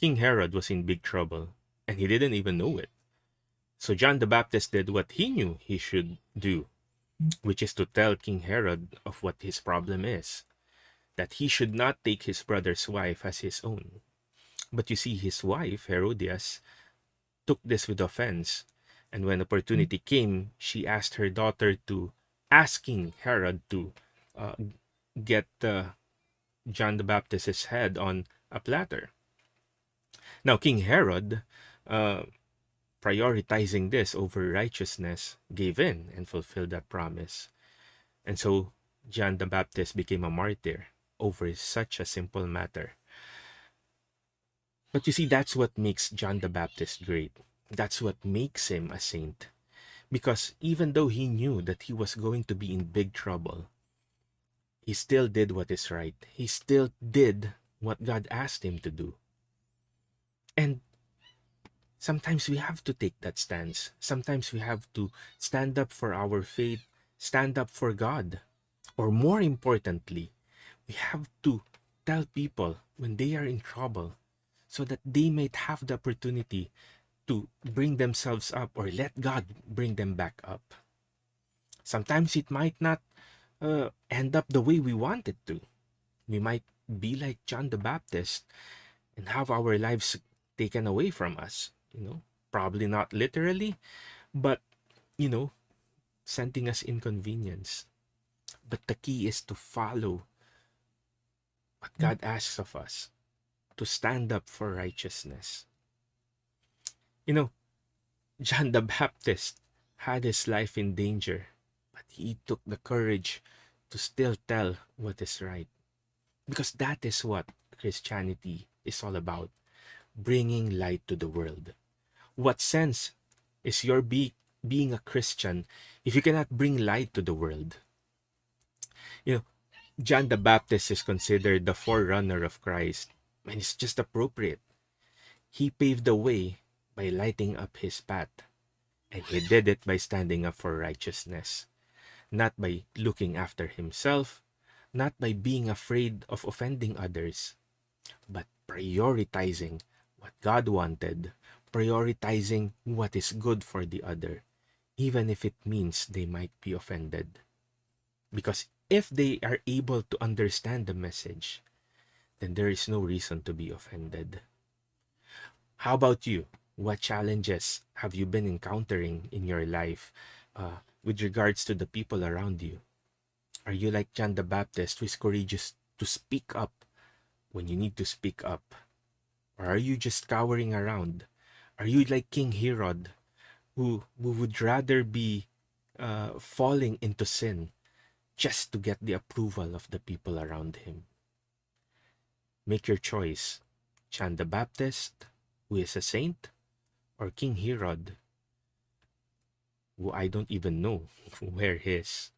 King Herod was in big trouble, and he didn't even know it. So John the Baptist did what he knew he should do, which is to tell King Herod of what his problem is, that he should not take his brother's wife as his own. But you see, his wife, Herodias, took this with offense, and when opportunity came, she asked her daughter to ask King Herod to uh, get John the Baptist's head on a platter. Now, King Herod, uh, prioritizing this over righteousness, gave in and fulfilled that promise. And so John the Baptist became a martyr over such a simple matter. But you see, that's what makes John the Baptist great. That's what makes him a saint. Because even though he knew that he was going to be in big trouble, he still did what is right. He still did what God asked him to do. And sometimes we have to take that stance. Sometimes we have to stand up for our faith, stand up for God. Or more importantly, we have to tell people when they are in trouble so that they might have the opportunity to bring themselves up or let God bring them back up. Sometimes it might not end up the way we want it to. We might be like John the Baptist and have our lives taken away from us, probably not literally, but, you know, sending us inconvenience. But the key is to follow what God asks of us, to stand up for righteousness. You know, John the Baptist had his life in danger, but he took the courage to still tell what is right. Because that is what Christianity is all about, bringing light to the world. What sense is your being a Christian if you cannot bring light to the world? You know, John the Baptist is considered the forerunner of Christ, and it's just appropriate. He paved the way by lighting up his path, and he did it by standing up for righteousness, not by looking after himself, not by being afraid of offending others, but prioritizing what God wanted, prioritizing what is good for the other, even if it means they might be offended. Because if they are able to understand the message, then there is no reason to be offended. How about you? What challenges have you been encountering in your life with regards to the people around you? Are you like John the Baptist, who is courageous to speak up when you need to speak up? Or are you just cowering around? Are you like King Herod, who would rather be falling into sin just to get the approval of the people around him? Make your choice. John the Baptist, who is a saint, or King Herod, who I don't even know where he is.